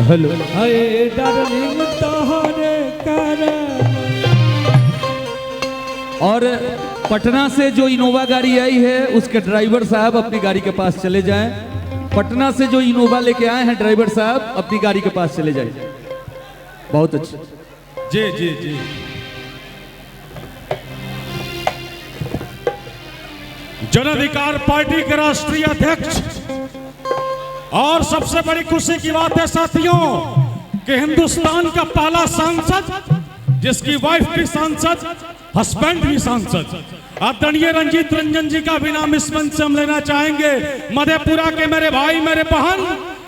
Hello hi darling तोहरे कारण। और पटना से जो इनोवा गाड़ी आई है उसके ड्राइवर साहब अपनी गाड़ी के पास चले जाएं। पटना से जो इनोवा लेके आए हैं ड्राइवर साहब अपनी गाड़ी के पास चले जाएं। बहुत अच्छा। जी जी जी। जन अधिकार पार्टी के राष्ट्रीय अध्यक्ष और सबसे बड़ी खुशी की बात है साथियों कि हिंदुस्तान का पहला सांसद जिसकी वाइफ भी सांसद, हस्बैंड भी सांसद, आदरणीय रंजीत रंजन जी का भी नाम इस मंच से हम लेना चाहेंगे। मधेपुरा के मेरे भाई, मेरे बहन,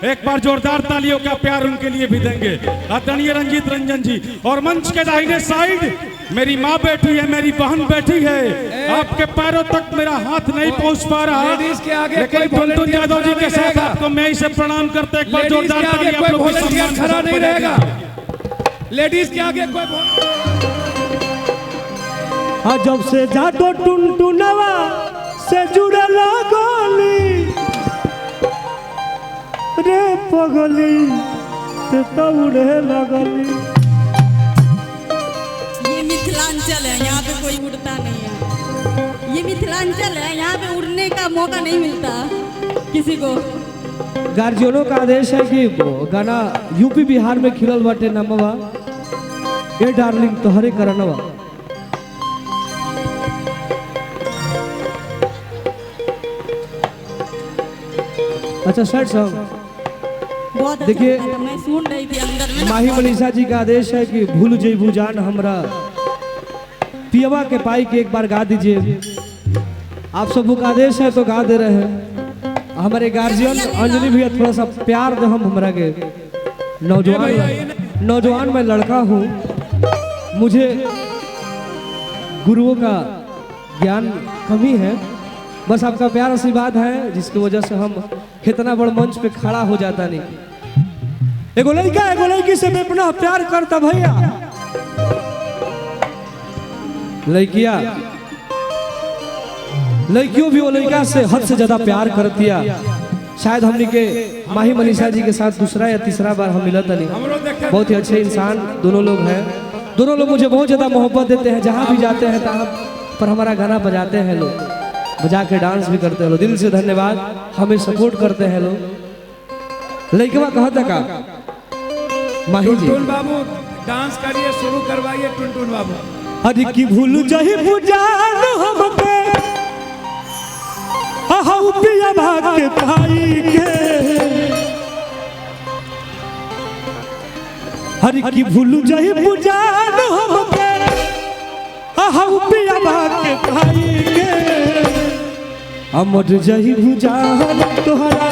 एक बार जोरदार तालियों का प्यार उनके लिए भी देंगे। आदरणीय रंजीत रंजन जी। और मंच के दाहिने साइड मेरी माँ बैठी है, मेरी बहन बैठी है। आपके पैरों तक मेरा हाथ नहीं पहुंच पा रहा, लेकिन टुनटुन यादव जी के साथ आपको मैं इसे प्रणाम करते एक बार जोरदार तालियां आप लोगों के सम्मान खड़ा नहीं रहेगा। लेडीज के आगे कोई जब से जाटो टुनटुनवा से जुड़े लगली रे पगली ते तौड़े लगली। ये मिथिलांचल है, यहाँ पे कोई उड़ता नहीं है। ये मिथिलांचल है, यहाँ पे उड़ने का मौका नहीं मिलता किसी को। गार्जियनों का आदेश है कि गाना यूपी बिहार में खिलल बाटे नमवा ये डार्लिंग तोहरे करनवा। अच्छा सैड सॉन्ग बहुत अच्छा। देखिए मैं सुन रही थी अंदर में। माही मनीषा जी का आदेश है कि भूल जइबू जान हमरा पियवा के पाई के एक बार गा दीजिए। आप सबों का आदेश है तो गा दे रहे हैं। हमारे गार्जियन अंजलि भैया थोड़ा सा प्यार दे हम हमरा के। नौजवान मैं लड़का हूँ, मुझे गुरुओं का ज्ञान कमी है। बस आपका प्यार आशीर्वाद है जिसकी वजह से हम इतना बड़ मंच पे खड़ा हो जाता नहीं। एगो लड़की से मैं अपना प्यार करता भैया, लड़कियां लड़कियों भी वो लड़का से हद से ज्यादा प्यार करतिया। शायद हमने के माही मनीषा जी के साथ दूसरा या तीसरा बार हम मिलत नहीं। बहुत ही अच्छे इंसान दोनों लोग हैं। दोनों लोग मुझे बहुत ज्यादा मोहब्बत देते हैं। जहाँ भी जाते हैं तहाँ पर हमारा गाना बजाते हैं लोग, बजा के डांस भी करते हैं लोग। दिल से धन्यवाद, हमें सपोर्ट करते हैं लोग। लड़कवा कहता का माही जी टुनटुन बाबू डांस करिए, शुरू करवाइए टुनटुन बाबू। अरे की भूल जही बुझान हमके हाउ पिया भाग के पाई के। हरि की भूल जही बुझान हमके हाउ पिया भाग के पाई के। अमर जही बुझान तोहरा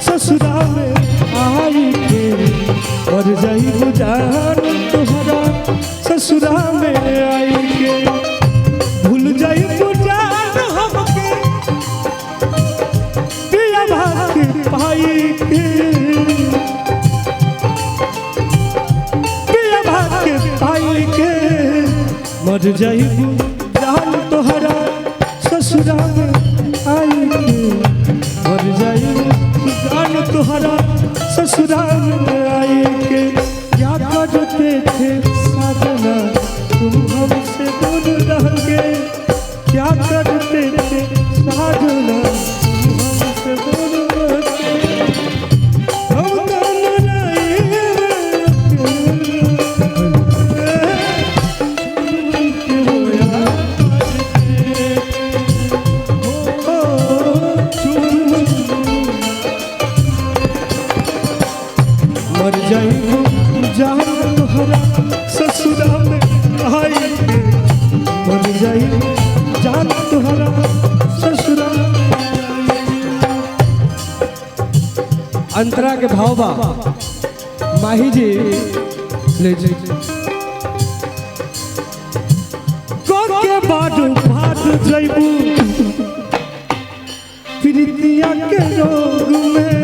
ससुरा में आई के। और जही बुझान तोहरा ससुरा में आई के। भूल जही बुझान हमके पिया भाग के पाई के। पिया भाग के पाई के। मर जही बुझान तोहरा ससुरा में आई के। मर जही बुझान तोहरा ससुरा में आई के। क्या करते थे साजना तुम हमसे दूर रह गए। क्या करते थे साजना तुम हमसे दूर रह गए। हम दोनों मर जाई जान तोहरा ससुरा में आई के। मर जाई जान तोहरा ससुरा में आई के। अंतरा के भाव बा माही जी ले जी के बाडू भाट जइबू प्रीतिया के रोग में।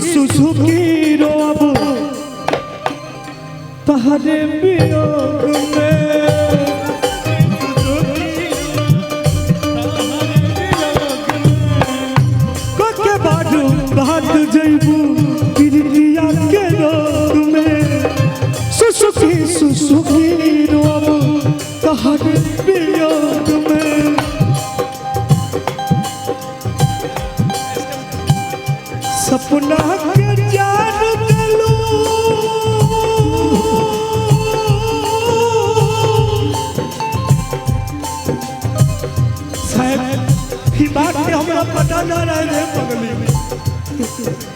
सुसुकी रोब तहरे वियोग में। जइबू प्रीतिया के रोग में सुसुकी सुसुकी रोब तहर वियोग में सपना के जान दिलू शायद ही बात के हमरा पता ना रहे रे पगली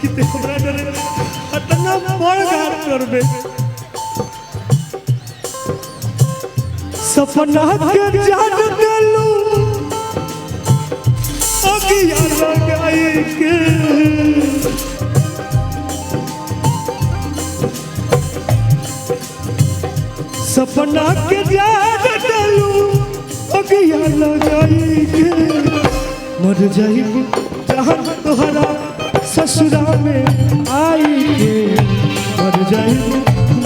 कि ते हमरा डरे अतना बड़ गार करबे सपना के जान दिलू अगिया लगाई के सपना के जान दिलू अगिया लगाई के मर जाइबू जहाँ तोहरा ससुरा में आई के मर जाइबू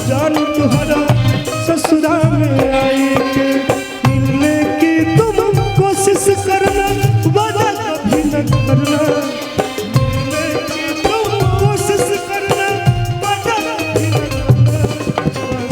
जान तोहरा ससुरा में आई के मिलने की तुम कोशिश करना वादा कभी न करना मिलने की तुम कोशिश करना वादा कभी न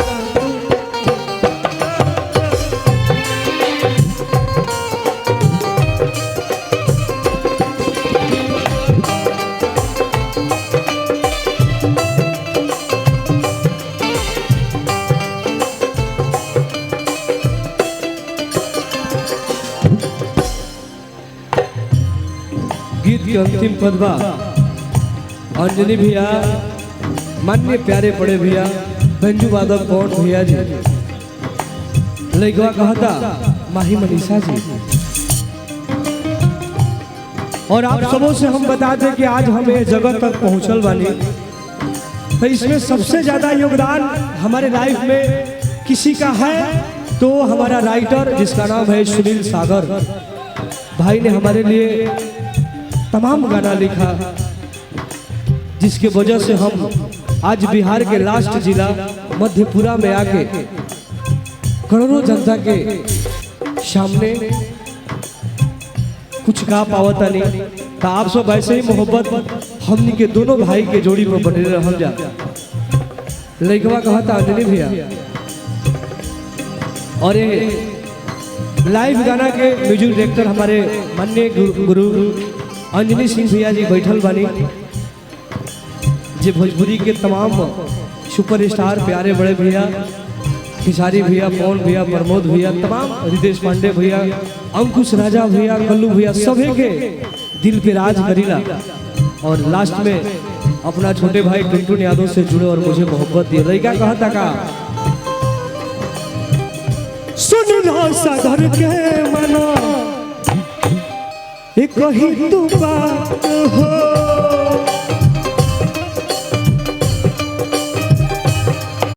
गीत के अंतिम पद बा अंजनी भैया मान्य प्यारे बड़े भैया बंजू वादक कौन भैया जी लइकवा कहता माही मनीषा जी और आप सबों से हम बता दें कि आज हम ये जगह तक पहुंचल बानी तो इसमें सबसे ज्यादा योगदान हमारे लाइफ में किसी का है तो हमारा राइटर जिसका नाम है सुनील सागर भाई ने हमारे लिए तमाम गाना लिखा जिसके वजह से हम आज बिहार के लास्ट जिला मधेपुरा में आके करोड़ों जनता के सामने कुछ गा पावता नहीं तो आप सब ऐसे ही मोहब्बत हमनी के दोनों भाई के जोड़ी में बने रह जा लइकवा कहता अंजनी भैया और लाइव गाना के म्यूजिक डायरेक्टर हमारे माननीय गुरु अंजनी सिंह भैया जी बैठल बानी जे भोजपुरी के तमाम सुपरस्टार प्यारे बड़े भैया खिसारी भैया पवन भैया प्रमोद भैया तमाम रितेश पांडे भैया अंकुश राजा भैया कल्लू भैया सभी के दिल पे राज करीला और लास्ट में अपना छोटे भाई टुनटुन यादव से जुड़े और मुझे मोहब्बत दी लइका कहता का सुन लो सागर के मना एक ही तू बात हो